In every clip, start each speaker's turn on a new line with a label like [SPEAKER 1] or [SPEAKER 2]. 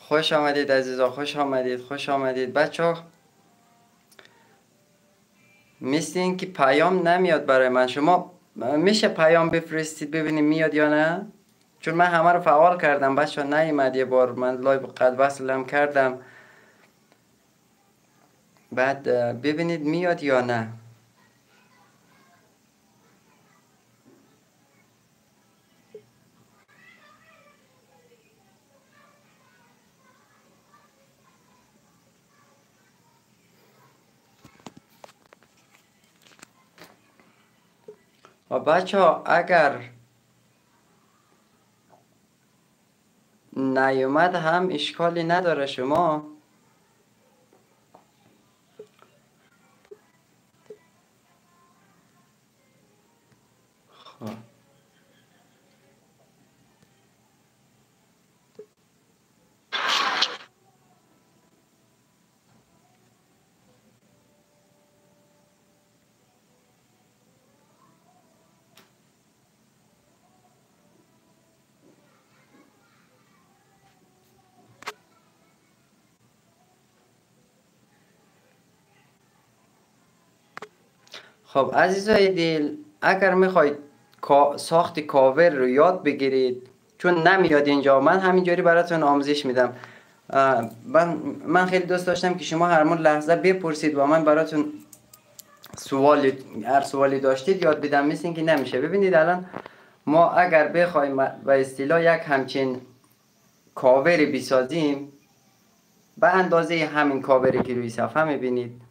[SPEAKER 1] خوش آمدید عزیزا، خوش آمدید، خوش آمدید بچه ها. مثل این که پیام نمیاد برای من. شما میشه پیام بفرستید ببینیم میاد یا نه؟ چون من همه رو فعال کردم بچه ها، نیومد. یه بار من لایو قد وصلم کردم، بعد ببینید میاد یا نه. و بچه ها اگر نیومد هم اشکالی نداره. شما خب خب عزیزای دل، اگر میخواید ساخت کاور رو یاد بگیرید، چون نمیاد اینجا، من همینجوری براتون آموزش میدم. من خیلی دوست داشتم که شما هر لحظه بپرسید و من براتون هر سوالی داشتید یاد بدم. مثل اینکه نمیشه. ببینید الان ما اگر بخوایم به اصطلاح یک همچین کاوری بسازیم به اندازه همین کاوری که روی صفحه میبینید،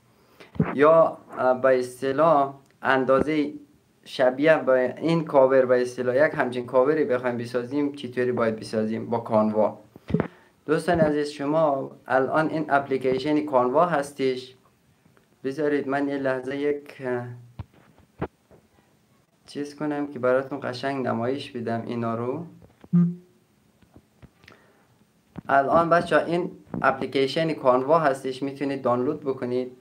[SPEAKER 1] یا به اصطلاح اندازه شبیه به این کاور، به اصطلاح یک همچین کاوری بخوایم بسازیم، چطوری باید بسازیم؟ با کانوا. دوستان عزیز، شما الان این اپلیکیشن کانوا هستش. بذارید من یه لحظه یک چیز کنم که براتون قشنگ نمایش بدم اینا رو. الان بچه این اپلیکیشن کانوا هستش، میتونید دانلود بکنید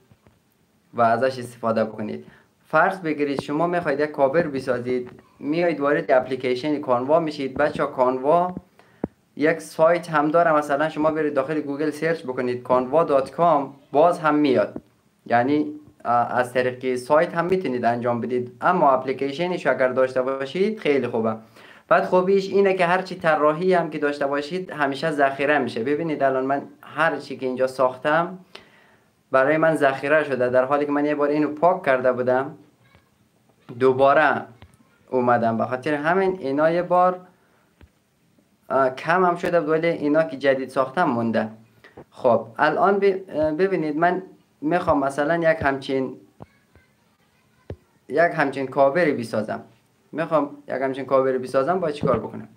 [SPEAKER 1] و ازش استفاده بکنید. فرض بگیرید شما میخواید یک کاور بسازید، میایید وارد اپلیکیشن کانوا میشید. بچه کانوا یک سایت هم داره، مثلا شما برید داخل گوگل سرچ بکنید canva.com، باز هم میاد. یعنی از طریق سایت هم میتونید انجام بدید، اما اپلیکیشنش اگر داشته باشید خیلی خوبه. بعد خوبیش اینه که هرچی طراحی هم که داشته باشید همیشه ذخیره میشه. ببینید الان من هر چی که اینجا ساختم برای من ذخیره شده، در حالی که من یه بار اینو پاک کرده بودم دوباره اومدم. به خاطر همین اینا یه بار کم هم شده، ولی اینا که جدید ساختم مونده. خب الان ببینید من میخوام مثلا یک همچین کاوری بسازم. باید چیکار بکنم؟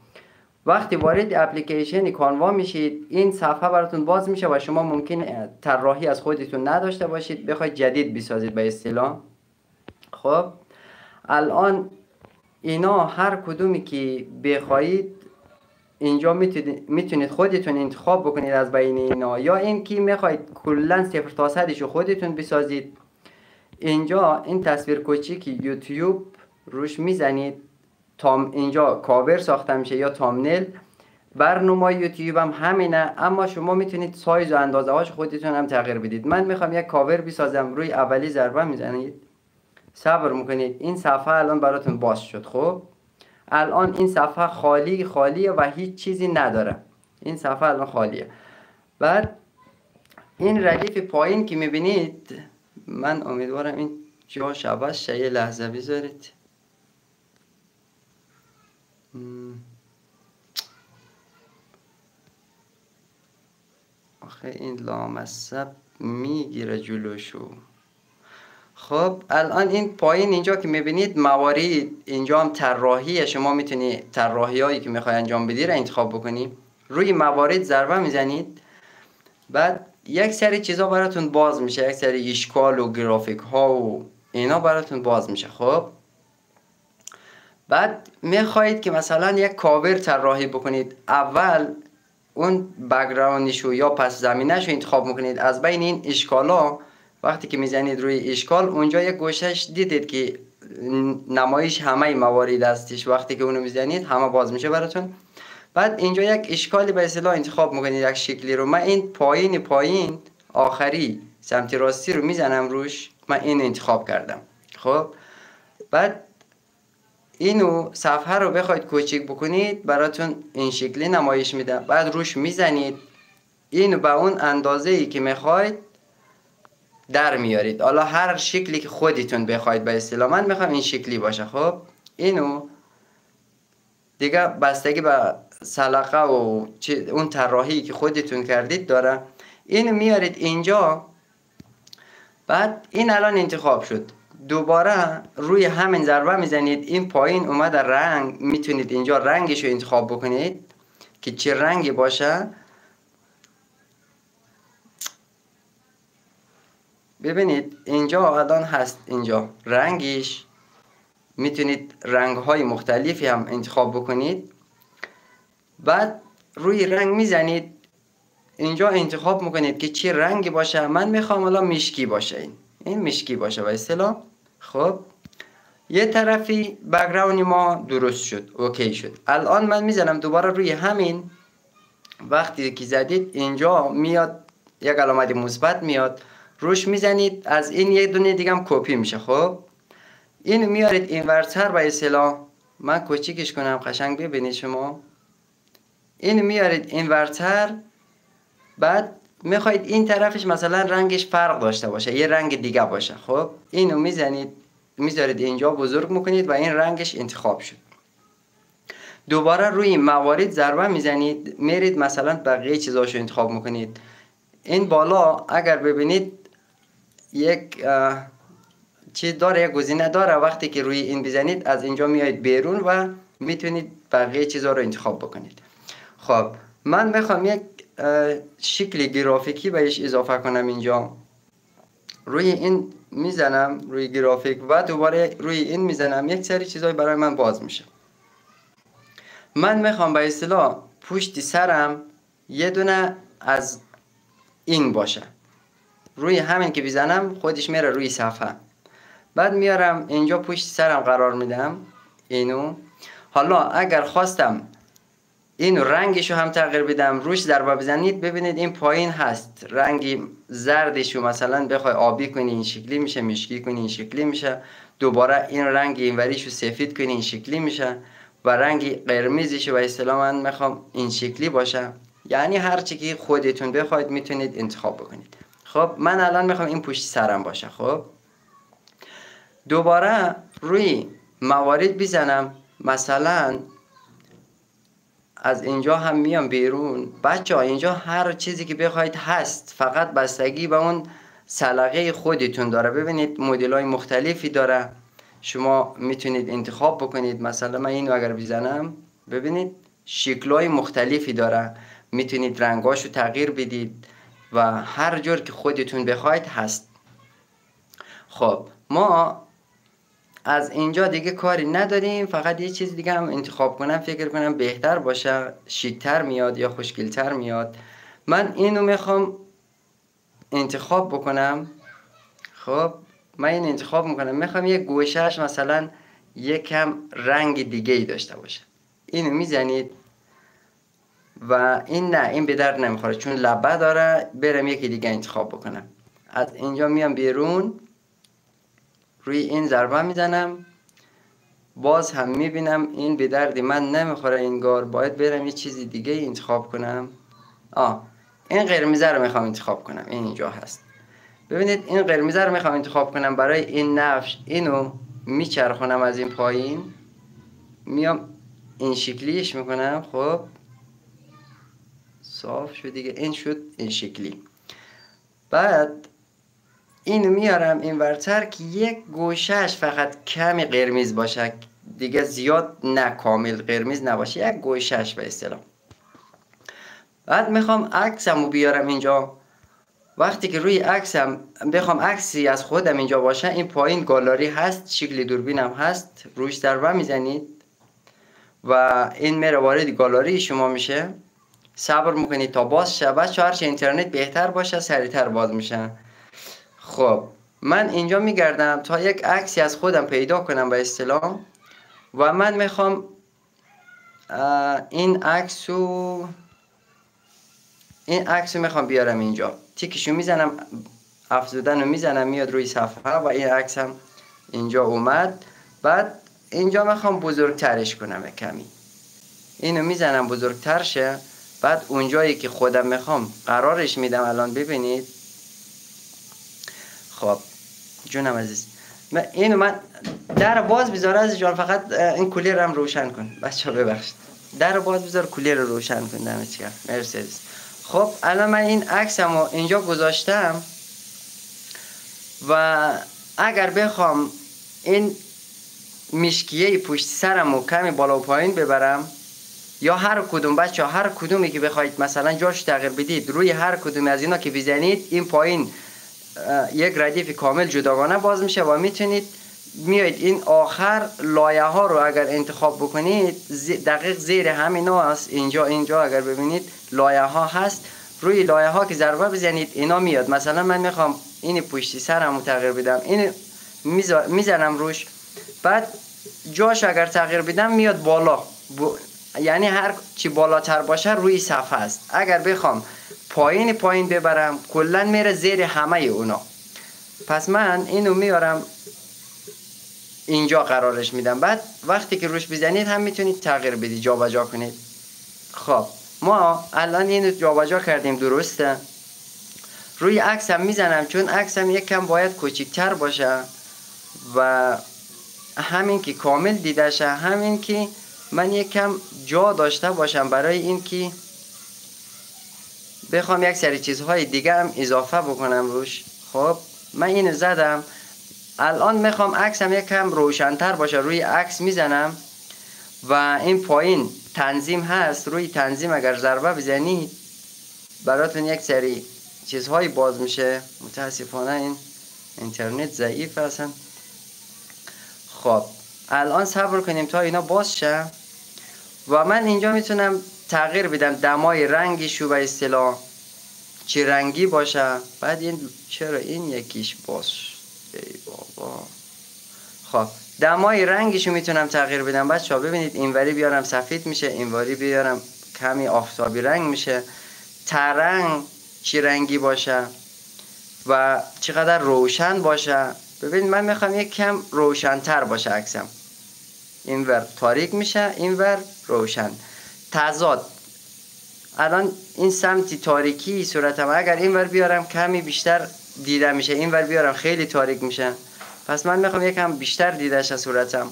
[SPEAKER 1] وقتی وارد اپلیکیشن کانوا میشید این صفحه براتون باز میشه و شما ممکن طراحی از خودتون نداشته باشید، بخواید جدید بسازید به اصطلاح. خب الان اینا هر کدومی که بخواید اینجا میتونید خودتون انتخاب بکنید از بین اینا، یا این که میخواید کلا 0 تا 100 رو خودتون بسازید. اینجا این تصویر کوچیک یوتیوب روش میزنید، اینجا کاور ساخته میشه یا تامنیل. برنامه یوتیوب هم همینه، اما شما میتونید سایز و اندازه هاش خودتون هم تغییر بدید. من میخوام یک کاور بسازم، روی اولی ضربه میزنید، صبر میکنید، این صفحه الان براتون باز شد. خب الان این صفحه خالیه و هیچ چیزی نداره. این صفحه الان خالیه. بعد این ردیف پایین که میبینید، من امیدوارم این جا عوض شه، یه لحظه بذارید. آخه این لامصب میگیره جلوشو. خب الان این پایین اینجا که میبینید موارد، اینجا هم طراحیه. شما میتونید طراحی هایی که میخوای انجام بدی رو انتخاب بکنی. روی موارد ضربه میزنید، بعد یک سری چیزا براتون باز میشه، یک سری اشکال و گرافیک ها و اینا براتون باز میشه. خب بعد میخواید که مثلا یک کاور طراحی بکنید، اول اون بک‌گراندشو یا پس زمینه‌شو انتخاب میکنید از بین این اشکالا. وقتی که میزنید روی اشکال، اونجا یک گوشش دیدید که نمایش همه موارد هستش. وقتی که اونو میزنید همه باز میشه براتون. بعد اینجا یک اشکالی به اصطلاح انتخاب میکنید، یک شکلی رو. من این پایین آخری سمت راستی رو میزنم روش، من این انتخاب کردم. خب بعد اینو صفحه رو بخواید کوچیک بکنید براتون این شکلی نمایش میده. بعد روش میزنید، اینو به اون اندازه ای که میخواید در میارید. حالا هر شکلی که خودتون بخواید به اصطلاح. من میخوام این شکلی باشه. خب اینو دیگه بستگی به سلیقه و اون طراحی که خودتون کردید داره. اینو میارید اینجا. بعد این الان انتخاب شد. دوباره روی همین ضربه میزنید، این پایین اومده رنگ، میتونید اینجا رنگش رو انتخاب بکنید که چه رنگی باشه. ببینید اینجا الان هست، اینجا رنگش میتونید رنگ های مختلفی هم انتخاب بکنید. بعد روی رنگ میزنید، اینجا انتخاب میکنید که چه رنگی باشه. من میخوام الان مشکی باشه، این مشکی باشه به اصطلاح. خب یه طرفی بک‌گراند ما درست شد، اوکی شد. الان من میزنم دوباره روی همین، وقتی که زدید اینجا میاد یک علامت مثبت میاد، روش میزنید، از این یه دونه دیگه هم کپی میشه. خب اینو میارید این ورتر به اصطلاح. من کوچیکش کنم قشنگ ببینید شما. اینو میارید این ورتر. بعد میخواید این طرفش مثلا رنگش فرق داشته باشه، یه رنگ دیگه باشه. خب اینو میزنید، میذارید اینجا، بزرگ میکنید و این رنگش انتخاب شد. دوباره روی موارد ضربه میزنید، میرید مثلا بقیه چیزاشو انتخاب میکنید. این بالا اگر ببینید یک چیز داره، یک گزینه داره. وقتی که روی این بزنید از اینجا میایید بیرون و میتونید بقیه چیزا رو انتخاب بکنید. خب من میخوام یک شکل گرافیکی بهش اضافه کنم. اینجا روی این میزنم، روی گرافیک، و دوباره روی این میزنم، یک سری چیزای برای من باز میشه. من میخوام به اصطلاح پشت سرم یه دونه از این باشه. روی همین که بزنم خودش میره روی صفحه. بعد میارم اینجا پشت سرم قرار میدم اینو. حالا اگر خواستم اینو رنگشو هم تغییر بدم، روش ضربه بزنید، ببینید این پایین هست رنگی زردشو مثلا بخوای آبی کنی این شکلی میشه، مشکی کنی این شکلی میشه، دوباره این رنگ اینوریشو سفید کنی این شکلی میشه، و رنگ قرمزشو به اصطلاح من میخوام این شکلی باشه. یعنی هر چی که خودتون بخواید میتونید انتخاب بکنید. خب من الان میخوام این پشت سرم باشه. خب دوباره روی موارد بزنم، مثلا از اینجا هم میام بیرون. بچه ها اینجا هر چیزی که بخواید هست، فقط بستگی به اون سلیقه خودتون داره. ببینید مدل های مختلفی داره، شما میتونید انتخاب بکنید. مثلا من اینو اگر بزنم ببینید شکل های مختلفی داره، میتونید رنگاشو تغییر بدید و هر جور که خودتون بخواید هست. خب ما از اینجا دیگه کاری نداریم، فقط یه چیز دیگه هم انتخاب کنم، فکر کنم بهتر باشه، شیک‌تر میاد یا خوشگل‌تر میاد. من اینو میخوام انتخاب بکنم. خب من این انتخاب میکنم، میخوام یک گوشهش مثلا یکم رنگ دیگه ای داشته باشه. اینو میزنید و این نه، این به درد نمیخوره چون لبه داره. برم یکی دیگه انتخاب بکنم. از اینجا میام بیرون، روی این ضربه میزنم، باز هم میبینم این به درد من نمیخوره انگار، باید برم یه چیزی دیگه انتخاب کنم. این قرمزه رو میخوام انتخاب کنم، این اینجا هست. ببینید این قرمزه رو میخوام انتخاب کنم. برای این نقش اینو میچرخونم از این پایین، میام این شکلیش میکنم. خب صاف شد دیگه، این شد این شکلی. بعد اینو میارم این ورتر که یک گوشهش فقط کمی قرمز باشه، دیگه زیاد نه، کامل قرمز نباشه، یک گوشهش به اصطلاح. بعد میخوام عکسمو بیارم اینجا. وقتی که روی عکسم بخوام عکسی از خودم اینجا باشه، این پایین گالری هست، شکل دوربینم هست، روش ضربه میزنید و این میره وارد گالری شما میشه. صبر میکنید تا باز شه. بچه هرچه اینترنت بهتر باشه سریعتر باز میشه. خب من اینجا میگردم تا یک عکسی از خودم پیدا کنم به اصطلاح، و من میخوام این عکسو میخوام بیارم اینجا، تیکشو میزنم، افزودن رو میزنم میاد روی صفحه و این عکس هم اینجا اومد. بعد اینجا میخوام بزرگترش کنم کمی، اینو میزنم بزرگتر شه. بعد اونجایی که خودم میخوام قرارش میدم. الان ببینید. خب جونم عزیز، من در باز بذار از جان، فقط این کولر هم روشن کن بچه ها، ببخشید در باز بذار کولر رو روشن کن. دمت گرم، مرسی. خب الان من این عکسمو اینجا گذاشتم و اگر بخوام این مشکیه پشت سرمو کمی بالا و پایین ببرم، یا هر کدوم بچه ها هر کدومی که بخواید مثلا جاش تغییر بدید، روی هر کدوم از اینا که بزنید این پایین یک ردیف کامل جداگانه باز میشه و میتونید میایید این آخر لایه ها رو اگر انتخاب بکنید، دقیق زیر همینا هست. اینجا اگر ببینید لایه ها هست، روی لایه ها که ضربه بزنید اینا میاد. مثلا من میخوام این پشتی سرمو تغییر بدم، این میزنم روش، بعد جاش اگر تغییر بدم میاد بالا، یعنی هر چی بالاتر باشه روی صفحه است. اگر بخوام پایین ببرم کلا میره زیر همه اونا. پس من اینو میارم اینجا قرارش میدم. بعد وقتی که روش بزنید هم میتونید تغییر بدید، جابجا کنید. خب ما الان اینو جابجا کردیم، درسته. روی عکسم میزنم، چون عکسم یک کم باید کوچیک‌تر باشه و همین که کامل دیده شه، همین که من یک کم جا داشته باشم برای این که بخوام یک سری چیزهای دیگه هم اضافه بکنم روش. خب من اینو زدم. الان میخوام عکسم یک کم روشن‌تر باشه، روی عکس میزنم و این پایین تنظیم هست، روی تنظیم اگر ضربه بزنید براتون یک سری چیزهای باز میشه. متاسفانه این اینترنت ضعیف هستن. خب الان صبر کنیم تا اینا باز شه و من اینجا میتونم تغییر بدم دمای رنگشو، به اصطلاح چه رنگی باشه. بعد این چرا این یکیش باز، ای بابا. خب دمای رنگشو میتونم تغییر بدم بچه‌ها. ببینید اینوری بیارم سفید میشه، اینوری بیارم کمی آفتابی رنگ میشه. ترنگ چه رنگی باشه و چقدر روشن باشه. ببینید من میخوام یک کم روشن‌تر باشه عکسم. اینور تاریک میشه، اینور روشن. تضاد. الان این سمتی تاریکی صورتم، اگر اینور بیارم کمی بیشتر دیده میشه، اینور بیارم خیلی تاریک میشه. پس من میخوام یکم بیشتر دیده شه صورتم.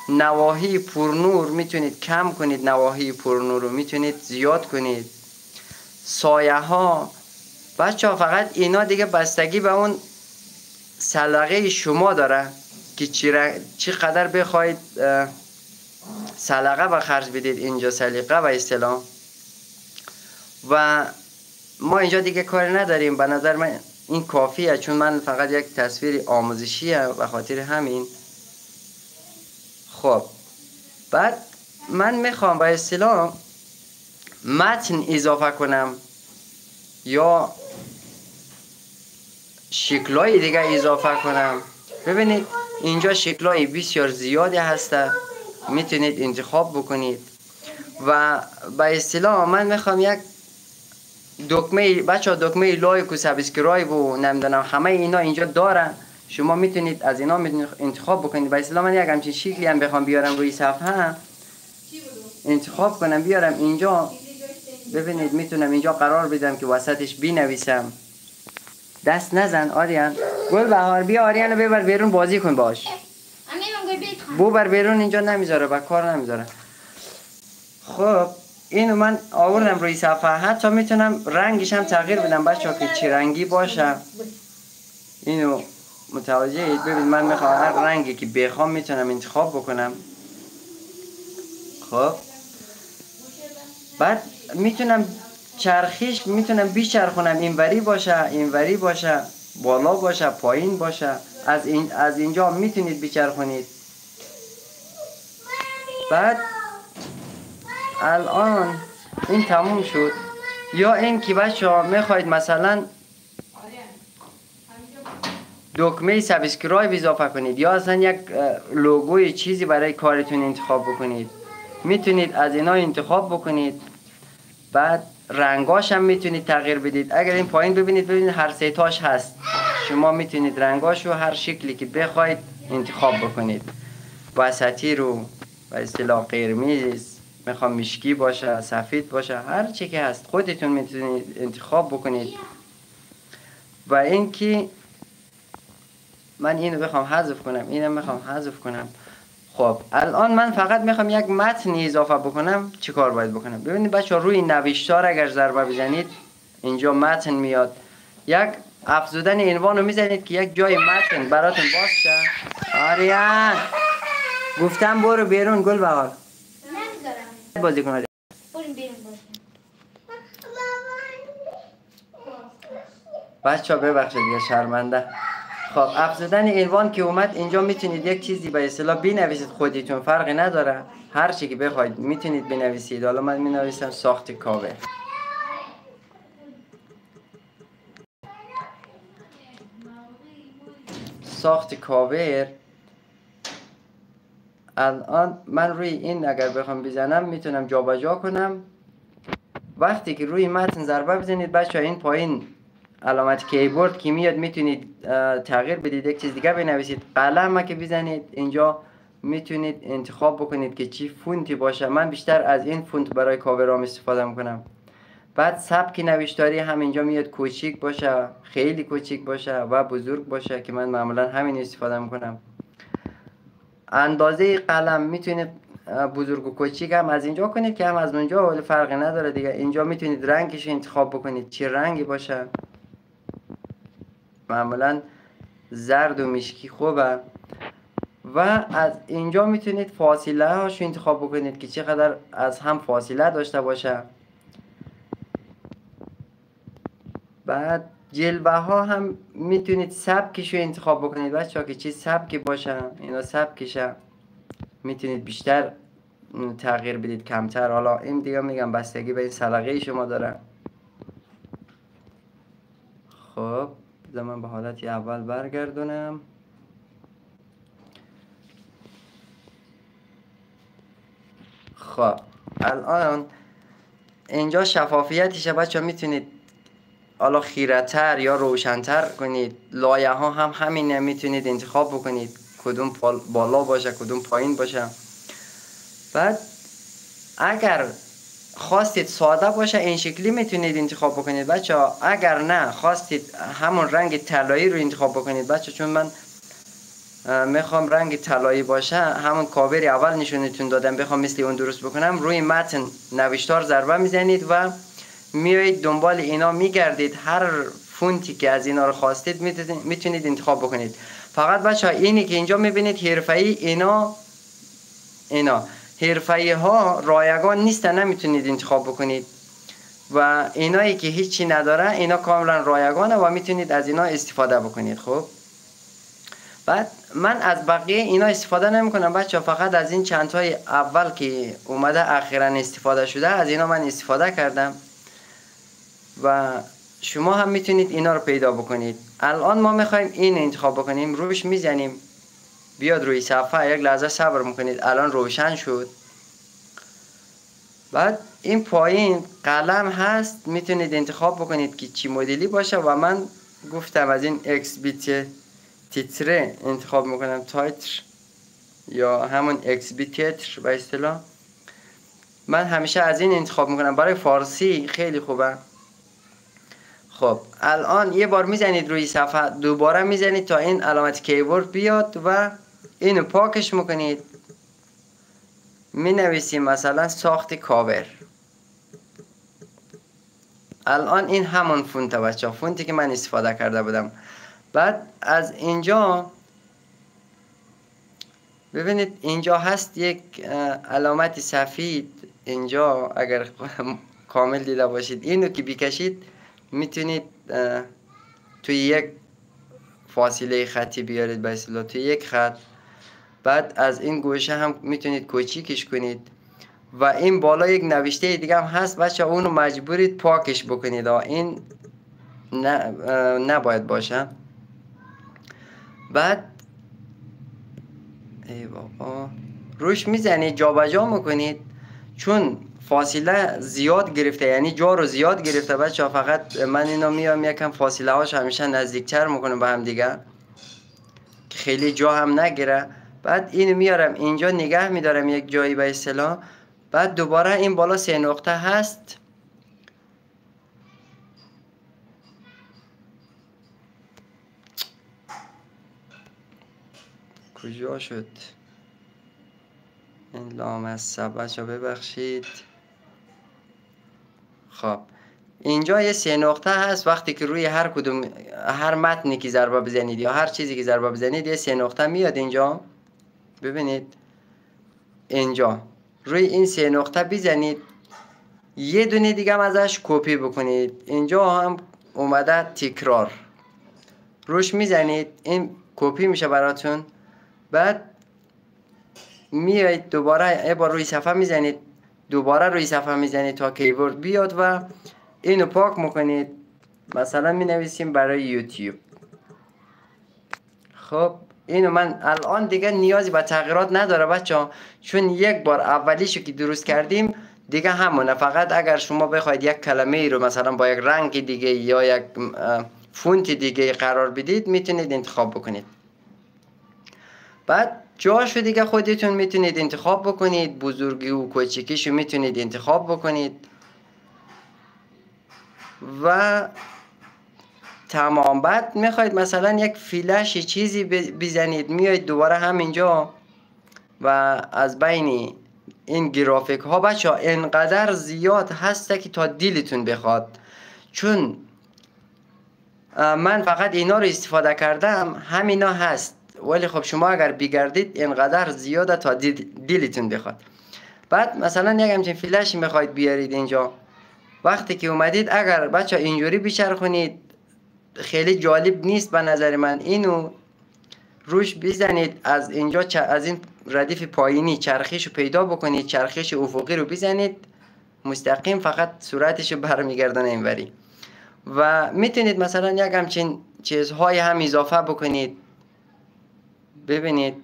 [SPEAKER 1] نواحی پرنور میتونید کم کنید، نواحی پرنور رو میتونید زیاد کنید. سایه ها بچه ها فقط اینا دیگه بستگی به اون سلیقه شما داره که چقدر بخواید سلیقه به خرج بدید. اینجا سلیقه و اصطلاح و ما اینجا دیگه کاری نداریم. به نظر من این کافیه، چون من فقط یک تصویر آموزشیه و خاطر همین. خب بعد من میخوام به اصطلاح متن اضافه کنم یا شکلای دیگه اضافه کنم. ببینید اینجا شکلای بسیار زیادی هسته، میتونید انتخاب بکنید. و به اصطلاح من میخوام یک دکمه، بچه ها دکمه لایک و سابسکرایب و نمیدونم همه اینا اینجا دارن، شما میتونید از اینا انتخاب بکنید. به اصطلاح من یک همچین شکلی هم بخوام بیارم روی صفحه، انتخاب کنم بیارم اینجا. ببینید میتونم اینجا قرار بدم که وسطش بنویسم. دست نزن آریان. گل بهار بیا آریان رو ببر بیرون بازی کن باش. ببر بیرون، اینجا نمیذاره، با کار نمیذاره. خب اینو من آوردم روی صفحه. حتی میتونم رنگش هم تغییر بدم بچه‌ها که چه رنگی باشه. اینو متوجهید؟ ببین من میخوام هر رنگی که بخوام میتونم انتخاب بکنم. خب بعد میتونم چرخیش میتونم بیچرخونم، اینوری باشه اینوری باشه، بالا باشه پایین باشه. از اینجا میتونید بیچرخونید. بعد الان این تموم شد. یا این که بچه‌ها میخواید مثلا دکمه سابسکرایب اضافه کنید یا اصلا یک لوگوی چیزی برای کارتون انتخاب بکنید. میتونید از اینا انتخاب بکنید. بعد رنگاش هم میتونید تغییر بدید. اگر این پایین ببینید هر سه تاش هست. شما میتونید رنگاشو هر شکلی که بخواید انتخاب بکنید. وسطی رو به اصطلاح قرمز، میخوام مشکی باشه، سفید باشه، هر چی که هست خودتون میتونید انتخاب بکنید. و اینکه من اینو بخوام حذف کنم، اینو میخوام حذف کنم. خب الان من فقط میخوام یک متن اضافه بکنم. چی کار باید بکنم؟ ببینید بچه ها، روی نوشتار اگر ضربه بزنید اینجا متن میاد. یک افزودن عنوان رو میزنید که یک جای متن براتون باز شه. آریان گفتم برو بیرون. گل بهار نمیذارم بازی کن. بریم بیرون بچه ها ببخشید دیگه، شرمنده. خب افزودن عنوان که اومد اینجا میتونید یک چیزی به اصطلاح بنویسید خودتون، فرقی نداره، هر چی که بخواید میتونید بنویسید. حالا من مینویسم ساخت کاور. ساخت کاور. الان من روی این اگر بخوام بزنم میتونم جابجا کنم. وقتی که روی متن ضربه بزنید بچه ها، این پایین علامت کیبورد که میاد میتونید تغییر بدید، یک چیز دیگه بنویسید. قلم که بزنید اینجا میتونید انتخاب بکنید که چی فونتی باشه. من بیشتر از این فونت برای کاورام استفاده میکنم. بعد سبک نوشتاری هم اینجا میاد، کوچیک باشه، خیلی کوچیک باشه و بزرگ باشه که من معمولا همین استفاده میکنم. اندازه قلم میتونید بزرگ و کوچیک هم از اینجا کنید که هم از اونجا، ولی فرقی نداره دیگه. اینجا میتونید رنگش انتخاب بکنید چه رنگی باشه. معمولا زرد و مشکی خوبه. و از اینجا میتونید فاصله هاشو انتخاب بکنید که چقدر از هم فاصله داشته باشه. بعد جلوه ها هم میتونید سبکشو انتخاب بکنید بچه ها که چی سبکی باشه. اینا سبکشه، میتونید بیشتر تغییر بدید، کمتر. حالا این دیگه میگم بستگی به این سلیقه شما داره. خب من به حالتی اول برگردونم. خب الان اینجا شفافیتشه بچه ها، میتونید حالا خیره‌تر یا روشن‌تر کنید. لایه ها هم همینه، میتونید انتخاب بکنید کدوم بالا باشه کدوم پایین باشه. بعد اگر خواستید ساده باشه این شکلی میتونید انتخاب بکنید بچه ها. اگر نه خواستید همون رنگ طلایی رو انتخاب بکنید بچه، چون من میخوام رنگ طلایی باشه، همون کاور اول نشونتون دادم، بخوام مثل اون درست بکنم. روی متن نوشتار ضربه میزنید و میایید دنبال اینا میگردید، هر فونتی که از اینا رو خواستید میتونید انتخاب بکنید. فقط بچه ها اینی که اینجا میبینید حرفه‌ای، اینا حرفه‌ای ها رایگان نیستن، نمیتونید انتخاب بکنید. و اینایی که هیچی نداره اینا کاملا رایگانه و میتونید از اینا استفاده بکنید. خب بعد من از بقیه اینا استفاده نمی کنم بچه ها، فقط از این چند تای اول که اومده اخیرا استفاده شده از اینا من استفاده کردم و شما هم میتونید اینا رو پیدا بکنید. الان ما میخوایم این انتخاب بکنیم، روش میزنیم بیاد روی صفحه. یک لحظه صبر میکنید، الان روشن شد. بعد این پایین قلم هست، میتونید انتخاب بکنید که چی مدلی باشه و من گفتم از این اکس بیت تیتره انتخاب میکنم، تایتر یا همون اکس بیت تیتر به اصطلاح. من همیشه از این انتخاب میکنم، برای فارسی خیلی خوبه. خب الان یه بار میزنید روی صفحه، دوباره میزنید تا این علامت کیبورد بیاد و اینو پاکش میکنید. می نویسیم مثلا ساخت کاور. الان این همون فونت بچه ها، فونتی که من استفاده کرده بودم. بعد از اینجا ببینید اینجا هست یک علامت سفید اینجا، اگر کامل دیده باشید اینو که بکشید میتونید توی یک فاصله خطی بیارید به اصطلاح، توی یک خط. بعد از این گوشه هم میتونید کوچیکش کنید و این بالا یک نوشته دیگه هم هست بچه، اونو مجبورید پاکش بکنید. این نباید باشه. بعد ای بابا روش میزنید جابجا میکنید چون فاصله زیاد گرفته، یعنی جا رو زیاد گرفته بچه ها، فقط من اینو میام یکم فاصله هاش همیشه نزدیکتر میکنم به هم دیگه که خیلی جا هم نگیره. بعد اینو میارم اینجا نگه میدارم یک جایی به اصطلاح. بعد دوباره این بالا 3 نقطه هست، کجا شد این لامصب بچه ببخشید. خب اینجا یه 3 نقطه هست، وقتی که روی هر کدوم هر متنی که ضربه بزنید یا هر چیزی که ضربه بزنید یه 3 نقطه میاد اینجا. ببینید اینجا روی این 3 نقطه بزنید، یه دونه دیگه هم ازش کپی بکنید. اینجا هم اومده تکرار، روش میزنید این کپی میشه براتون. بعد میایید دوباره یه بار روی صفحه میزنید، دوباره روی صفحه میزنید تا کیبورد بیاد و اینو پاک میکنید. مثلا می نویسیم برای یوتیوب. خب اینو من الان دیگه نیازی به تغییرات نداره بچه ها، چون یک بار اولیشو که درست کردیم دیگه همونه. فقط اگر شما بخواید یک کلمه ای رو مثلا با یک رنگ دیگه یا یک فونت دیگه قرار بدید میتونید انتخاب بکنید. بعد جاشو دیگه خودتون میتونید انتخاب بکنید، بزرگی و کوچیکیشو میتونید انتخاب بکنید و تمام. بعد میخواید مثلا یک فلش چیزی بزنید، میایید دوباره همینجا و از بین این گرافیک ها بچه ها اینقدر زیاد هسته که تا دلتون بخواد، چون من فقط اینا رو استفاده کردم همینا هست، ولی خب شما اگر بگردید اینقدر زیاده تا دلتون بخواد. بعد مثلا یک همچین فلش میخواید بیارید اینجا، وقتی که اومدید اگر بچه اینجوری بچرخونید خیلی جالب نیست به نظر من. اینو روش بزنید، از اینجا از این ردیف پایینی چرخش رو پیدا بکنید، چرخش افقی رو بزنید مستقیم، فقط صورتش رو برمیگردونه اینوری. و میتونید مثلا یک همچین چیزهای هم اضافه بکنید. ببینید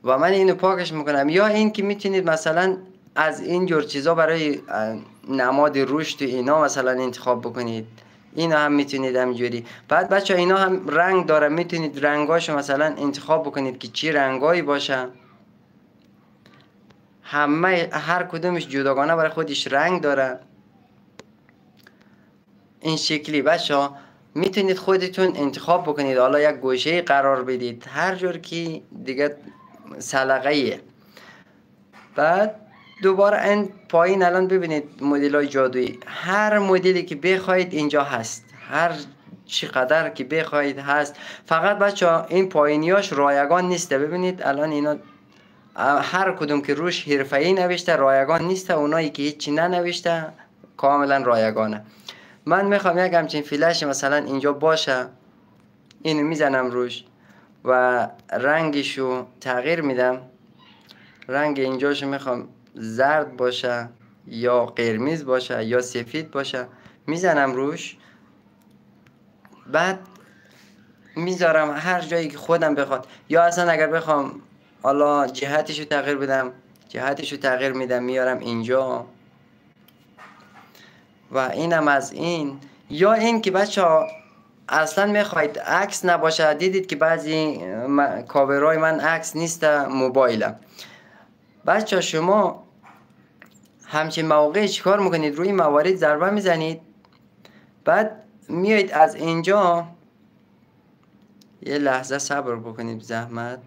[SPEAKER 1] و من اینو پاکش میکنم. یا این که میتونید مثلا از این جور چیزا برای نماد رشد اینا مثلا انتخاب بکنید. اینا هم میتونید همینجوری. بعد بچه اینا هم رنگ داره، میتونید رنگاشو مثلا انتخاب بکنید که چی رنگایی باشه. همه هر کدومش جداگانه برای خودش رنگ داره. این شکلی بچه میتونید خودتون انتخاب بکنید، حالا یک گوشه قرار بدید، هر جور که دیگه سلیقه‌ایه. بعد دوباره این پایین الان ببینید مدل های جادویی، هر مدلی که بخواید اینجا هست، هر چقدر که بخواید هست. فقط بچه ها این پایینیاش رایگان نیسته. ببینید الان اینا هر کدوم که روش حرفه‌ای نوشته رایگان نیسته، اونایی که هیچی ننوشته کاملا رایگانه. من میخوام یک همچین فلش مثلا اینجا باشه، اینو میزنم روش و رنگشو تغییر میدم. رنگ اینجاشو میخوام زرد باشه یا قرمز باشه یا سفید باشه، میزنم روش. بعد میذارم هر جایی که خودم بخواد، یا اصلا اگر بخوام حالا جهتشو تغییر بدم، جهتشو تغییر میدم، میارم اینجا و اینم از این. یا این که بچه ها اصلا میخواید عکس نباشه، دیدید که بعضی کاورای من عکس نیست، موبایله. بچه ها شما همچین موقعی چیکار میکنید؟ روی موارد ضربه میزنید، بعد میایید از اینجا، یه لحظه صبر بکنید زحمت،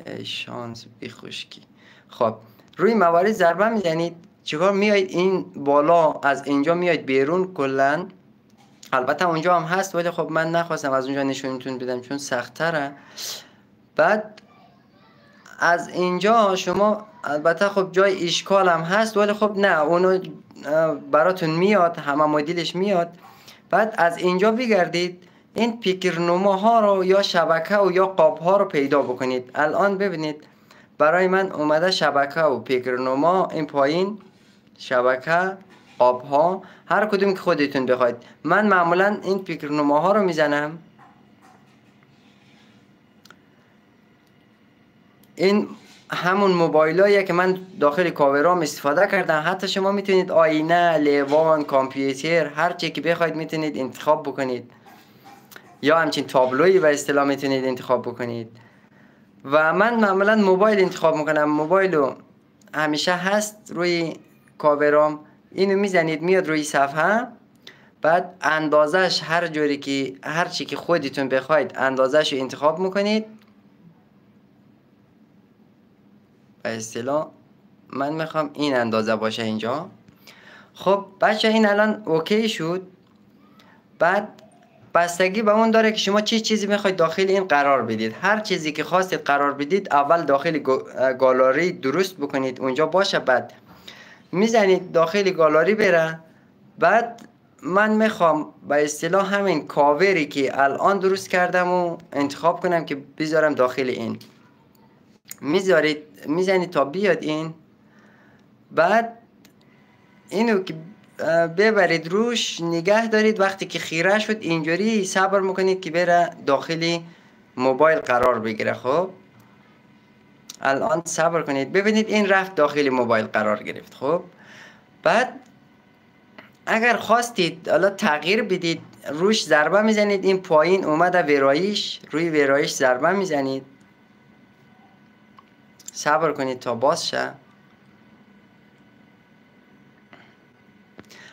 [SPEAKER 1] ای شانس بی خشکی. خب روی موارد ضربه میزنید، چیکار میایید این بالا از اینجا میایید بیرون کلا. البته اونجا هم هست ولی خب من نخواستم از اونجا نشونتون بدم چون سخت تره. بعد از اینجا شما البته خب جای اشکال هم هست ولی خب نه، اونو براتون میاد، همه مدلش میاد. بعد از اینجا بگردید این پیکرنماها رو یا شبکه و یا قاب ها رو پیدا بکنید. الان ببینید برای من اومده شبکه و پیکرنما، این پایین شبکه، قاب ها، هر کدوم که خودتون بخواید. من معمولا این پیکرنماها رو میزنم این همون موبایلاییه که من داخل کاورام استفاده کردم. حتی شما میتونید آینه، لیوان، کامپیوتر، هر چی که بخواید میتونید انتخاب بکنید، یا همچین تابلویی به اصطلاح میتونید انتخاب بکنید. و من معمولا موبایل انتخاب میکنم. موبایلو همیشه هست روی کاورام. اینو میزنید میاد روی صفحه، بعد اندازش هر جوری که هر چی که خودتون بخواید اندازش رو انتخاب میکنید. به اصطلاح من میخوام این اندازه باشه اینجا. خب بچه این الان اوکی شد. بعد بستگی به اون داره که شما چه چیزی میخواید داخل این قرار بدید. هر چیزی که خواستید قرار بدید اول داخل گالری درست بکنید اونجا باشه، بعد میزنید داخل گالری بره. بعد من میخوام به اصطلاح همین کاوری که الان درست کردم و انتخاب کنم که بذارم داخل این. میزنید تا بیاد این. بعد اینو که ببرید روش نگه دارید. وقتی که خیره شد اینجوری صبر میکنید که بره داخل موبایل قرار بگیره. خب الان صبر کنید ببینید این رفت داخل موبایل قرار گرفت. خب بعد اگر خواستید حالا تغییر بدید روش ضربه میزنید. این پایین اومده ویرایش، روی ویرایش ضربه میزنید. صبر کنید تا باز شه.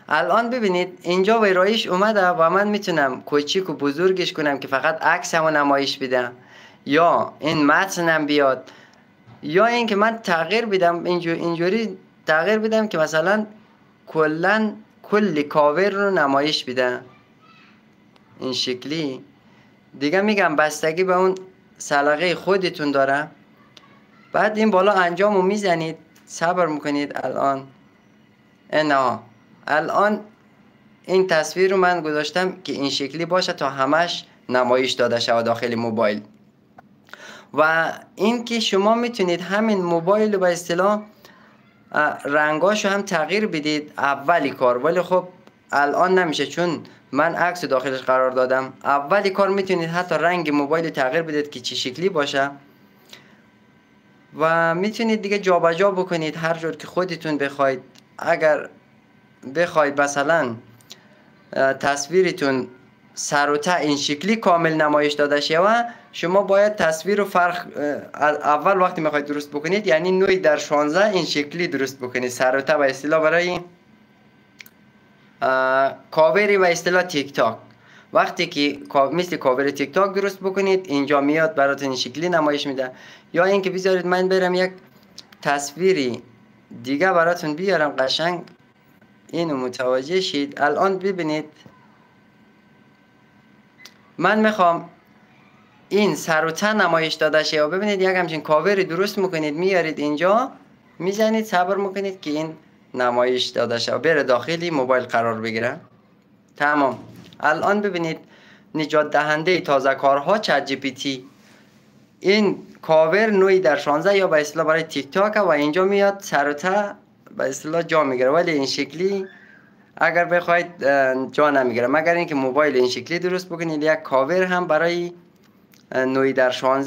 [SPEAKER 1] الان ببینید اینجا ویرایش اومده و من میتونم کوچیک و بزرگش کنم که فقط عکسمو نمایش بدم، یا این متنم بیاد، یا اینکه من تغییر بدم اینجوری تغییر بدم که مثلا کل کاور رو نمایش بدم این شکلی. دیگه میگم بستگی به اون سلیقه خودتون داره. بعد این بالا انجامو میزنید، صبر میکنید. الان این تصویر رو من گذاشتم که این شکلی باشه تا همش نمایش داده شود داخل موبایل. و این که شما میتونید همین موبایل رو به اصطلاح رنگاشو هم تغییر بدید اولی کار، ولی خب الان نمیشه چون من عکس داخلش قرار دادم. اولی کار میتونید حتی رنگ موبایل تغییر بدید که چه شکلی باشه و میتونید دیگه جابجا بکنید هر جور که خودتون بخواید. اگر بخواید مثلا تصویرتون سر و ته این شکلی کامل نمایش داده شود، شما باید تصویر رو اول وقتی میخواید درست بکنید یعنی 9:16 این شکلی درست بکنید سر و ته به اصطلاح برای کاوری به اصطلاح تیک تاک. وقتی که مثل کاور تیک تاک درست بکنید اینجا میاد براتون این شکلی نمایش میده. یا اینکه بذارید من برم یک تصویری دیگه براتون بیارم قشنگ اینو متوجه شید. الان ببینید من میخوام این سر و ته نمایش داده شه و ببینید یک همچین کاوری درست میکنید میارید اینجا میزنید صبر میکنید که این نمایش داده شه و بره داخلی موبایل قرار بگیره. تمام. الان ببینید نجات دهنده تازه کارها چت جی پی تی. این کاور 9:16 یا به اصطلاح برای تیک تاک و اینجا میاد سر و ته به اصطلاح جا میگیره، ولی این شکلی اگر بخواید جا نمیگیره مگر اینکه موبایل این شکلی درست بکنید یک کاور هم برای 9:16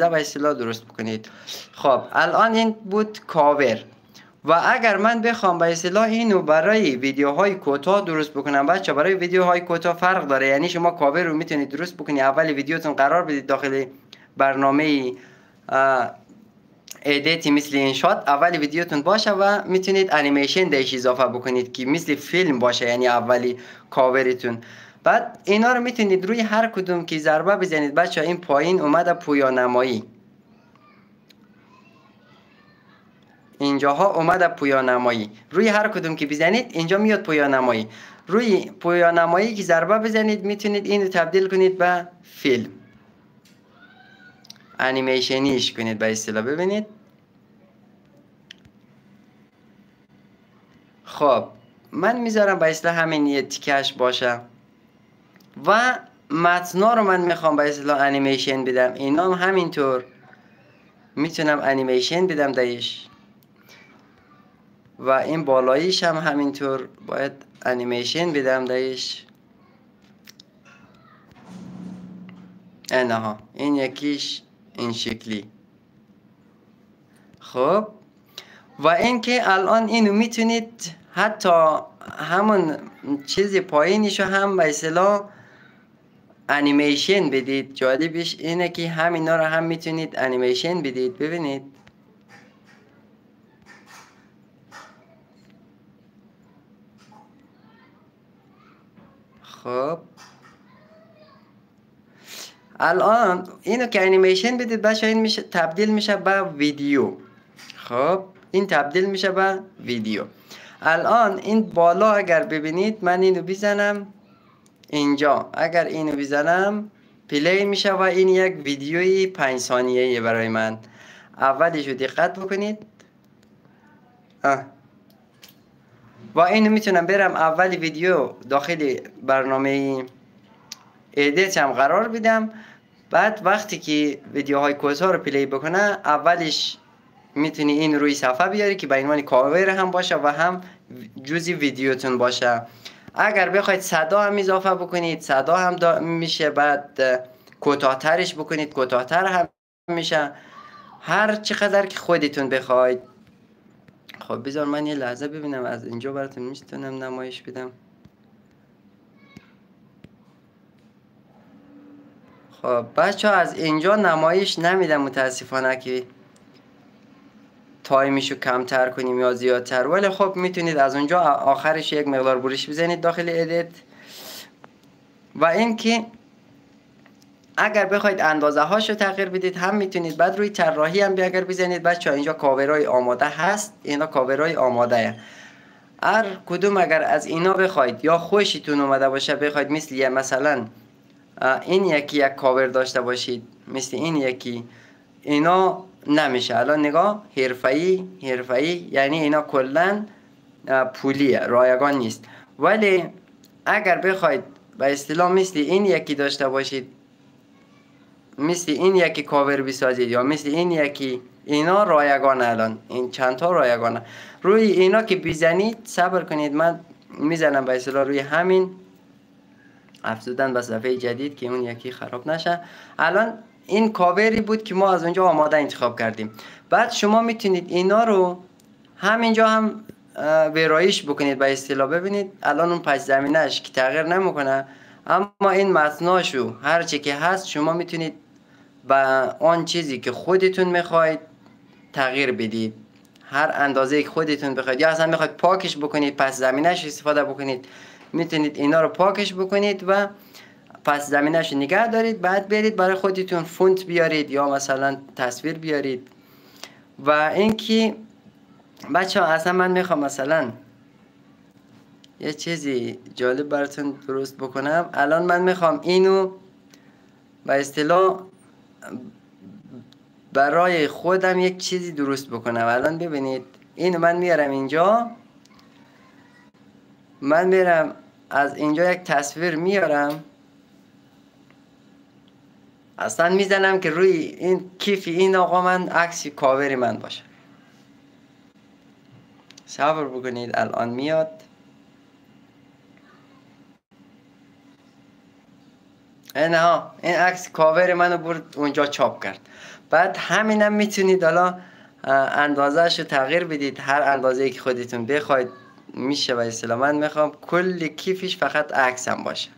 [SPEAKER 1] به اصطلاح درست بکنید. خب الان این بود کاور. و اگر من بخوام به اصطلاح اینو برای ویدیوهای کوتاه درست بکنم، بچه برای ویدیوهای کوتاه فرق داره. یعنی شما کاور رو میتونید درست بکنید، اول ویدیوتون قرار بدید داخل برنامه ادیتی مثل این شات اول ویدیوتون باشه و میتونید انیمیشن دیش اضافه بکنید که مثل فیلم باشه، یعنی اولی کاورتون. بعد اینا رو میتونید روی هر کدوم که ضربه بزنید. بچه این پایین اومده پویانمایی، اینجاها اومده پویانمایی، روی هر کدوم که بزنید اینجا میاد پویانمایی. روی پویانمایی که ضربه بزنید میتونید اینو تبدیل کنید به فیلم، انیمیشنیش کنید به اصطلاح. ببینید خب من میذارم به اصطلاح همین یه تیکش باشه و متنا رو من میخوام به اصطلاح انیمیشن بدم. اینا هم همینطور میتونم انیمیشن بدم دایش و این بالاییش هم همینطور باید انیمیشن بدم دایش. اینها این یکیش این شکلی. خب و اینکه الان اینو میتونید حتی همون چیز پایینیشو هم به اصطلاح انیمیشن بدید. جالبش اینه که همینا رو هم میتونید انیمیشن بدید. ببینید خب الان اینو که انیمیشن بدید بچه این میشه تبدیل میشه به ویدیو. خب این تبدیل میشه به ویدیو. الان این بالا اگر ببینید من اینو بزنم اینجا، اگر اینو بزنم پلی میشه و این یک ویدیوی 5 ثانیه‌ای برای من. اولشو دقت بکنید. و اینو میتونم برم اول ویدیو داخل برنامه ادیت هم قرار بدم. بعد وقتی که ویدیوهای کوتاه رو پلی بکنه اولش میتونی این روی صفحه بیاری که به عنوان کاور هم باشه و هم جزئی ویدیوتون باشه. اگر بخواید صدا هم اضافه بکنید صدا هم میشه. بعد کوتاه‌ترش بکنید کوتاه‌تر هم میشه. هر چقدر که خودتون بخواید. خب بذار من یه لحظه ببینم از اینجا براتون میتونم نمایش بدم. خب بچه ها از اینجا نمایش نمیدم متاسفانه که تایمشو کمتر کنیم یا زیادتر، ولی خب میتونید از اونجا آخرش یک مقدار برش بزنید داخل ادیت. و اینکه اگر بخواید اندازه هاشو تغییر بدید هم میتونید. بعد روی طراحی هم اگر بزنید بچه ها اینجا کاورای آماده هست. اینا کاورای آماده هر کدوم اگر از اینا بخواید یا خوشتون اومده باشه بخواید مثل مثلا این یکی یک کاور داشته باشید مثل این یکی، اینا نمیشه. الان نگاه حرفه‌ای یعنی اینا کلا پولیه رایگان نیست. ولی اگر بخواید به اصطلاح مثل این یکی داشته باشید مثل این یکی کاور بسازید یا مثل این یکی، اینا رایگانه. الان این چند تا رایگانه. روی اینا که بزنید صبر کنید من میزنم به اصطلاح روی همین افزودن به صفحه جدید که اون یکی خراب نشه. الان این کاوری بود که ما از اونجا آماده انتخاب کردیم. بعد شما میتونید اینا رو همینجا هم ویرایش بکنید به اصطلاح. ببینید الان اون پس زمینش که تغییر نمیکنه، اما این متناشو هر چی که هست شما میتونید با آن چیزی که خودتون میخواید تغییر بدید. هر اندازه که خودتون بخواید یا اصلا میخواید پاکش بکنید پس زمینش استفاده بکنید، میتونید اینا رو پاکش بکنید و پس زمینش نگه دارید. بعد برید برای خودتون فونت بیارید یا مثلا تصویر بیارید. و اینکه بچه ها اصلا من میخوام مثلا یه چیزی جالب براتون درست بکنم. الان من میخوام اینو به اصطلاح برای خودم یک چیزی درست بکنم. الان ببینید اینو من میارم اینجا، من میرم از اینجا یک تصویر میارم اصلا میزنم که روی این کیف این آقا من عکس کاوری من باشه. صبر بکنید الان میاد. این عکس کاور منو برد اونجا چاپ کرد. بعد همینم میتونید حالا اندازه‌شو تغییر بدید هر اندازه‌ای که خودتون بخواید میشه. به اصطلاح من میخوام کل کیفش فقط عکسم باشه.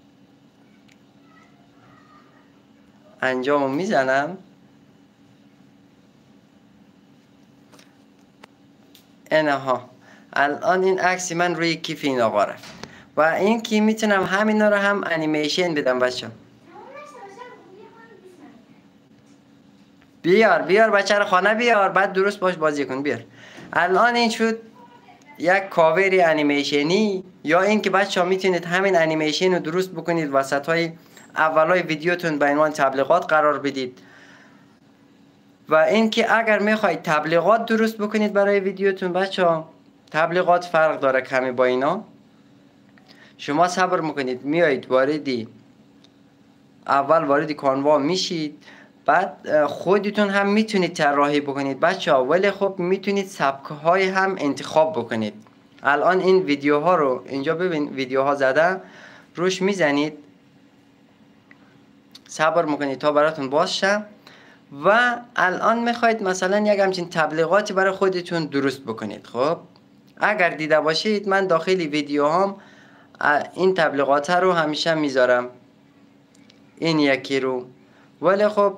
[SPEAKER 1] انجامو میزنم. اینها الان این عکس من روی کیف این آقا رفت. و این که میتونم همینا رو هم انیمیشن بدم بچه. بیار بچه رو خانه بیار بعد درست باش بازی کن. بیار. الان این شد یک کاور انیمیشنی. یا این که بچه ها میتونید همین انیمیشن رو درست بکنید وسط های اولای ویدیوتون به عنوان تبلیغات قرار بدید. و اینکه اگر میخواید تبلیغات درست بکنید برای ویدیوتون بچه ها، تبلیغات فرق داره کمی با اینا. شما صبر میکنید میایید وارد کانوا میشید. بعد خودتون هم میتونید طراحی بکنید بچه ها، ولی خب میتونید سبک های هم انتخاب بکنید. الان این ویدیوها رو اینجا ببین ویدیوها زده روش میزنید، صبر میکنید تا براتون باز شه. و الان میخواید مثلا یک همچین تبلیغاتی برای خودتون درست بکنید. خب اگر دیده باشید من داخل ویدیوهام این تبلیغات رو همیشه میذارم، این یکی رو، ولی خب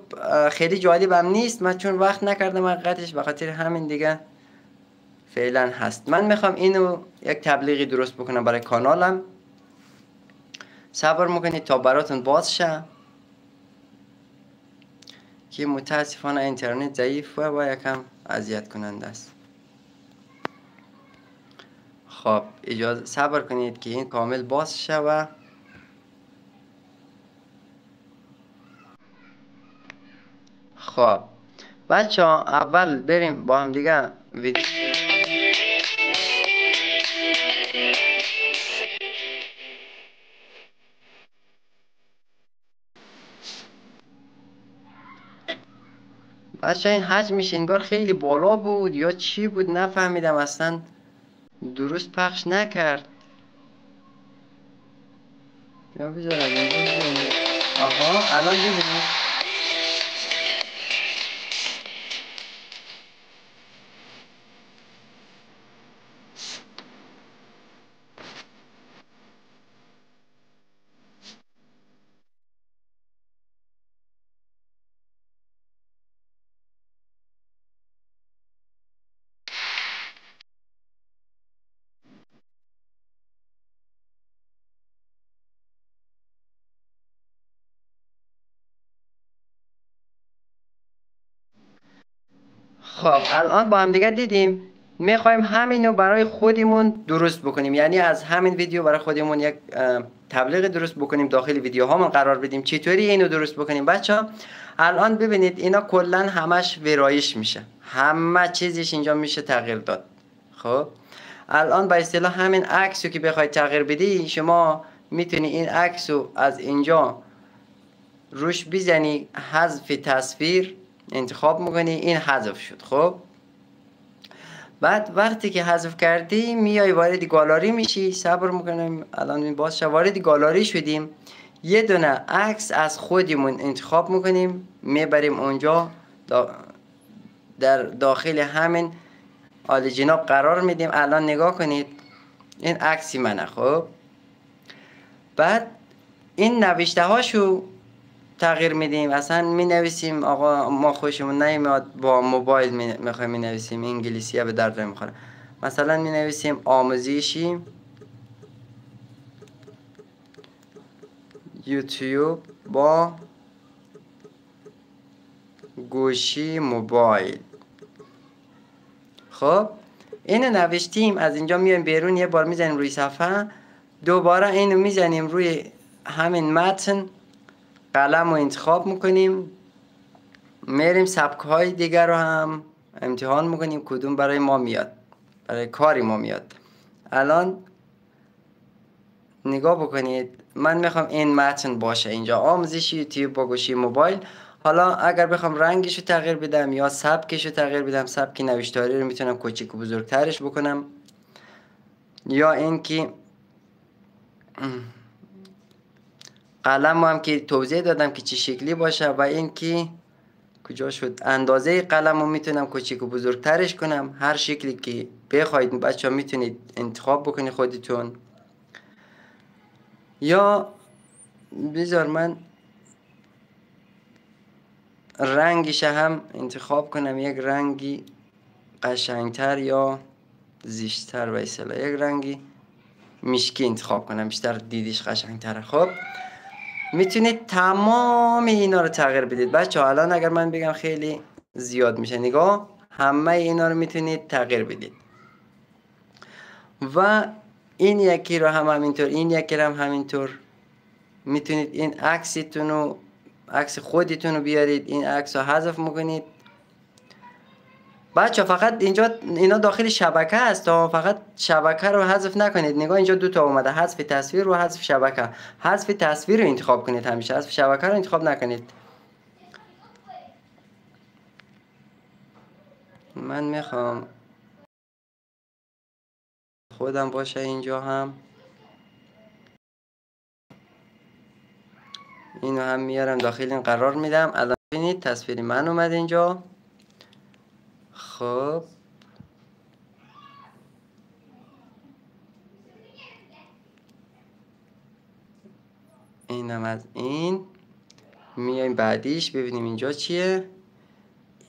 [SPEAKER 1] خیلی جالبم نیست من چون وقت نکردم حقیقتش، به خاطر همین دیگه فعلا هست. من میخوام اینو یک تبلیغی درست بکنم برای کانالم. صبر میکنید تا براتون باز شه که متاسفانه اینترنت ضعیف و یکم اذیت کننده است. خب اجازه صبر کنید که این کامل باز شه و خب بچه ها اول بریم با هم دیگه ویدیو. بچه این حجمش انگار خیلی بالا بود یا چی بود نفهمیدم، اصلا درست پخش نکرد. یا بذار از اینجا ببینیم. آها الان ببینید. خب الان با هم دیگه دیدیم میخوایم همینو برای خودمون درست بکنیم، یعنی از همین ویدیو برای خودمون یک تبلیغ درست بکنیم، داخل ویدیو هامون قرار بدیم. چطوری اینو درست بکنیم بچه ها؟ الان ببینید اینا کلا همش ویرایش میشه، همه چیزش اینجا میشه تغییر داد. خب الان به اصطلاح همین عکسو که بخواید تغییر بدی، شما میتونی این عکسو از اینجا روش بزنی حذف تصویر، انتخاب میکنی، این حذف شد. خب بعد وقتی که حذف کردی میای وارد گالری میشی. صبر میکنیم الان این باز وارد گالری شدیم. یه دونه عکس از خودمون انتخاب میکنیم میبریم اونجا، در داخل همین آل جناب قرار میدیم. الان نگاه کنید این عکسی منه. خب بعد این نوشته هاشو تغییر میدیم. اصلا می نویسیم آقا ما خوشمون نمیاد با موبایل میخوایم می نویسیم، انگلیسی به درد نمیخوره. مثلا می نویسیم آموزشی یوتیوب با گوشی موبایل. خب اینو نوشتیم، از اینجا میایم بیرون، یه بار میزنیم روی صفحه، دوباره اینو میزنیم روی همین متن، قلم رو انتخاب میکنیم، میریم سبک های دیگر رو هم امتحان میکنیم کدوم برای ما میاد، برای کاری ما میاد. الان نگاه بکنید من میخوام این متن باشه اینجا، آموزش یوتیوب با گوشی موبایل. حالا اگر بخوام رنگش رو تغییر بدم یا سبکش رو تغییر بدم، سبک نوشتاری رو میتونم کوچیک و بزرگترش بکنم، یا اینکه قلم هم که توضیح دادم که چه شکلی باشه، و اینکه کجا شد اندازه قلم رو میتونم کوچیک و بزرگترش کنم، هر شکلی که بخواید بچه ها میتونید انتخاب بکنید خودتون. یا بذار من رنگش هم انتخاب کنم، یک رنگی قشنگتر یا زیشتر، به اصطلاح یک رنگی مشکی انتخاب کنم، بیشتر دیدیش قشنگتره. خب میتونید تمام اینا رو تغییر بدید بچه ها. الان اگر من بگم خیلی زیاد میشه، نگاه همه اینا رو میتونید تغییر بدید. و این یکی رو هم همینطور، این یکی رو هم همینطور. میتونید این عکستون رو، عکس خودتون رو بیارید، این عکس رو حذف میکنید بچه. فقط اینجا اینا داخل شبکه است، فقط شبکه رو حذف نکنید. نگاه اینجا دو تا اومده، حذف تصویر و حذف شبکه. حذف تصویر رو انتخاب کنید همیشه، حذف شبکه رو انتخاب نکنید. من میخوام خودم باشه اینجا هم، اینو هم میارم داخل این قرار میدم. الان ببینید تصویر من اومد اینجا. خب اینم از این. میایم بعدیش ببینیم اینجا چیه.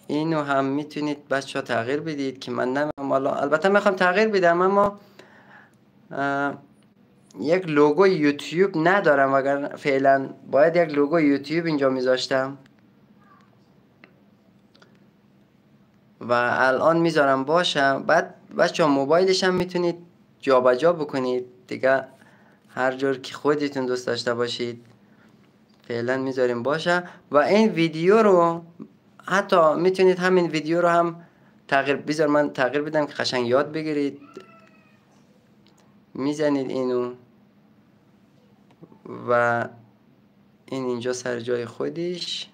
[SPEAKER 1] اینو هم میتونید بچه ها تغییر بدید که من نمیخوام. حالا البته میخوام تغییر بدم اما یک لوگو یوتیوب ندارم، وگرنه فعلا باید یک لوگو یوتیوب اینجا میذاشتم و الان میذارم باشم. بعد بچه ها موبایلش هم میتونید جابجا بکنید دیگه، هر جور که خودتون دوست داشته باشید. فعلا میذاریم باشه. و این ویدیو رو حتی میتونید همین ویدیو رو هم تغییر بذار من تغییر بدم که قشنگ یاد بگیرید. میزنید اینو و این اینجا سر جای خودش،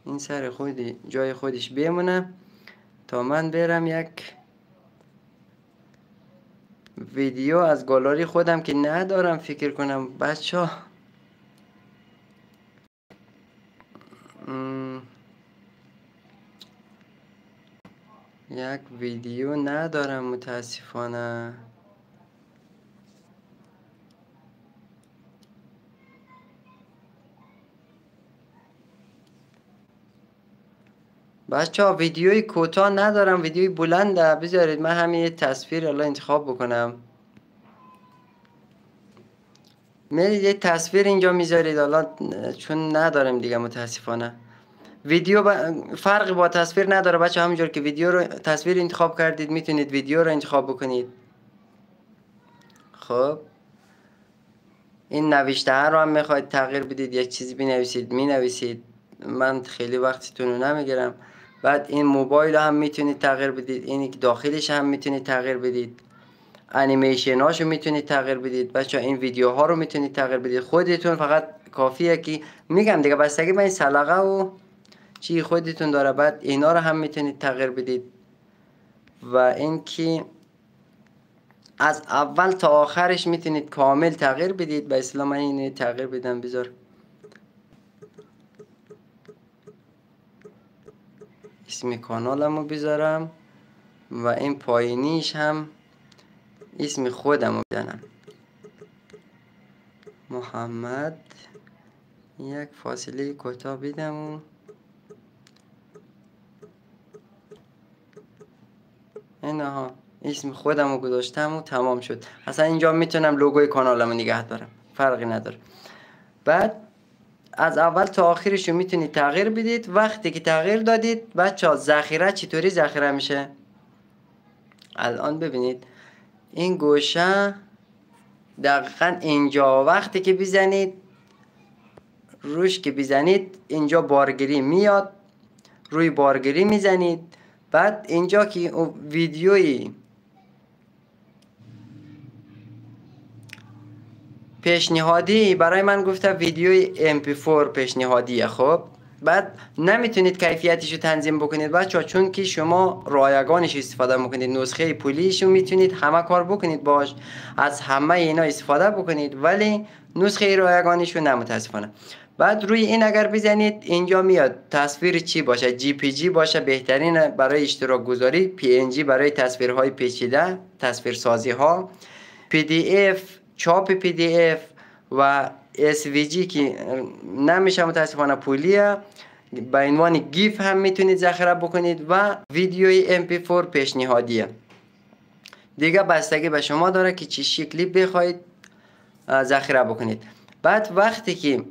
[SPEAKER 1] این سر جای خودش بمونه تا من برم یک ویدیو از گالری خودم که ندارم فکر کنم بچه ها. یک ویدیو ندارم متاسفانه. بچه ها ویدیوی کوتاه ندارم، ویدیوی بلنده. بذارید من همین یه تصویر الان انتخاب بکنم. میرید یه تصویر اینجا میذارید حالا چون ندارم دیگه متاسفانه. ویدیو فرقی با تصویر نداره بچه، همونجور که ویدیو رو تصویر انتخاب کردید میتونید ویدیو رو انتخاب بکنید. خب این نوشته ها رو هم میخواید تغییر بدید، یک چیزی بنویسید مینویسید، من خیلی وقتتون رو نمیگیرم. بعد این موبایل هم میتونید تغییر بدید، اینی که داخلش هم میتونید تغییر بدید، انیمیشن هاشو میتونید تغییر بدید بچه. این ویدیوها رو میتونید تغییر بدید خودتون. فقط کافیه که میگم دیگه بستگی به این سلیقه و چی خودتون داره. بعد اینا رو هم میتونید تغییر بدید و اینکه از اول تا آخرش میتونید کامل تغییر بدید. به اصطلاح من اینو تغییر بدم، بذار اسم کانالمو بذارم و این پایینیش هم اسم خودمو بدم، محمد. یک فاصله کوتاه بدم و اینها اسم خودمو گذاشتم و تمام شد. اصلا اینجا میتونم لوگوی کانالمو نگه دارم، فرقی نداره. بعد از اول تا آخرش رو میتونید تغییر بدید. وقتی که تغییر دادید بچه ها ذخیره چطوری ذخیره میشه الان ببینید. این گوشه دقیقا اینجا وقتی که بزنید روش که بزنید اینجا بارگیری میاد، روی بارگیری میزنید. بعد اینجا که ویدیوی پیشنهادی برای من گفته ویدیوی MP4 پیشنهادیه. خب بعد نمیتونید کیفیتش رو تنظیم بکنید بچه ها، چون که شما رایگانش استفاده میکنید. نسخه پولیش رو میتونید همه کار بکنید باش، از همه اینا استفاده بکنید، ولی نسخه رایگانش رو نه متاسفانه. بعد روی این اگر بزنید اینجا میاد تصویر چی باشه، JPG باشه بهترین برای اشتراک گذاری، PNG برای تصویرهای پیچیده، تصویر سازی ها، PDF چاپ PDF و SVG که نمیشه متاسفانه پولیه، به عنوان گیف هم میتونید ذخیره بکنید و ویدیوی MP4 پیشنهادیه دیگه. بستگی به شما داره که چه شکلی بخواید ذخیره بکنید. بعد وقتی که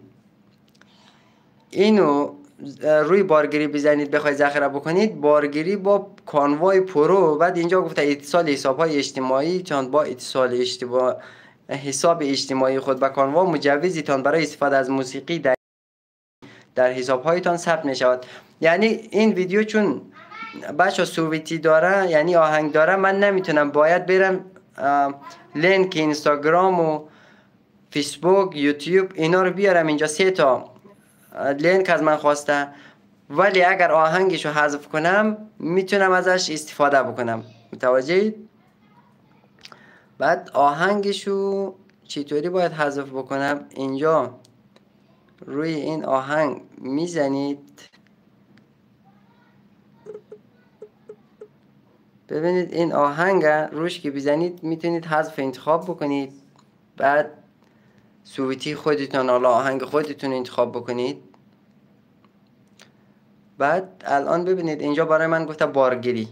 [SPEAKER 1] اینو روی بارگیری بزنید بخواید ذخیره بکنید، بارگیری با کانوای پرو. بعد اینجا گفته اتصال حساب‌های اجتماعی تان با اتصال حساب اجتماعی خود با کانوا مجوزتان برای استفاده از موسیقی در حساب‌هایتان ثبت می‌شود. یعنی این ویدیو چون بچه سویتی داره، یعنی آهنگ داره، من نمیتونم، باید برم لینک اینستاگرام و فیسبوک یوتیوب اینا رو بیارم اینجا. 3 تا لینک از من خواسته، ولی اگر آهنگشو حذف کنم میتونم ازش استفاده بکنم. متوجهید؟ بعد آهنگشو چطوری باید حذف بکنم؟ اینجا روی این آهنگ میزنید. ببینید این آهنگ روش که بزنید میتونید حذف انتخاب بکنید. بعد سویتی خودتون، حالا آهنگ خودتون انتخاب بکنید. بعد الان ببینید اینجا برای من گفته بارگیری.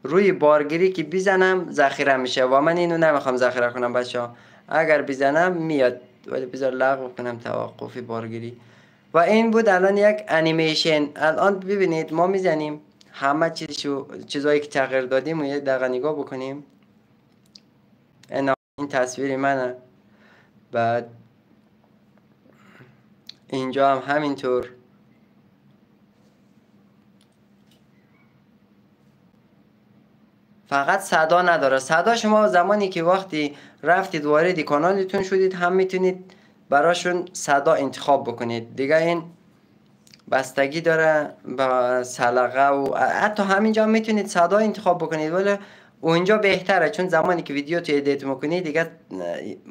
[SPEAKER 1] روی بارگیری که بزنم ذخیره میشه و من اینو نمیخوام ذخیره کنم بچه ها. اگر بزنم میاد، ولی بذار لغو کنم توقفی بارگیری. و این بود الان یک انیمیشن. الان ببینید ما میزنیم همه چیزایی که تغییر دادیم و یه دقیقه نگاه بکنیم. این تصویر منه. بعد اینجا هم همینطور. فقط صدا نداره. صدا شما زمانی که وقتی رفتید وارد کانالتون شدید هم میتونید براشون صدا انتخاب بکنید. دیگه این بستگی داره با سلیقه و حتی همینجا میتونید صدا انتخاب بکنید، ولی اونجا بهتره چون زمانی که ویدیو تو ادیت میکنید دیگه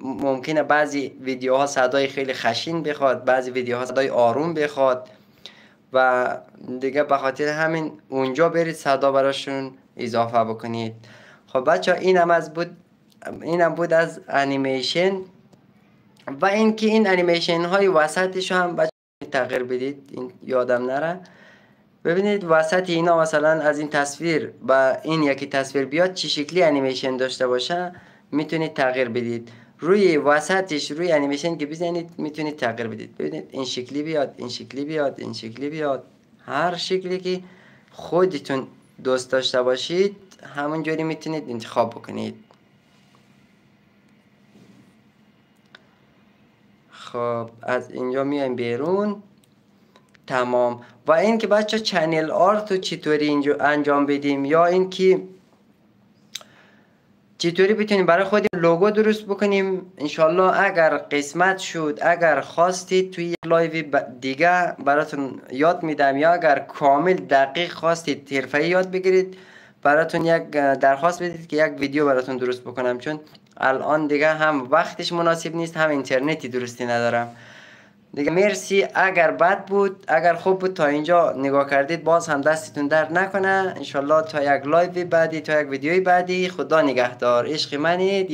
[SPEAKER 1] ممکنه بعضی ویدیوها صدای خیلی خشن بخواد، بعضی ویدیوها صدای آروم بخواد و دیگه به خاطر همین اونجا برید صدا براشون اضافه بکنید. خب بچه اینم بود از انیمیشن. و اینکه این انیمیشن های وسطش هم بچه تغییر بدید، این یادم نره. ببینید وسط اینا مثلا از این تصویر و این یکی تصویر بیاد چه شکلی انیمیشن داشته باشه میتونید تغییر بدید. روی وسطش روی انیمیشن که بزنید میتونید تغییر بدید. ببینید این شکلی بیاد، این شکلی بیاد، این شکلی بیاد، هر شکلی که خودتون دوست داشته باشید همون جوری میتونید انتخاب بکنید. خب از اینجا میایم بیرون. تمام. و این که بچه چنل آرت رو چطوری اینجا انجام بدیم، یا این که چطوری بتونیم برای خود لوگو درست بکنیم. انشالله اگر قسمت شد، اگر خواستید توی یک لایو دیگه براتون یاد میدم، یا اگر کامل دقیق خواستید حرفه‌ای یاد بگیرید براتون یک درخواست بدید که یک ویدیو براتون درست بکنم، چون الان دیگه هم وقتش مناسب نیست هم اینترنتی درستی ندارم دیگه. مرسی. اگر بد بود، اگر خوب بود تا اینجا نگاه کردید باز هم دستتون درد نکنه. انشالله تا یک لایو بعدی، تا یک ویدیوی بعدی. خدا نگهدار. عشق منید.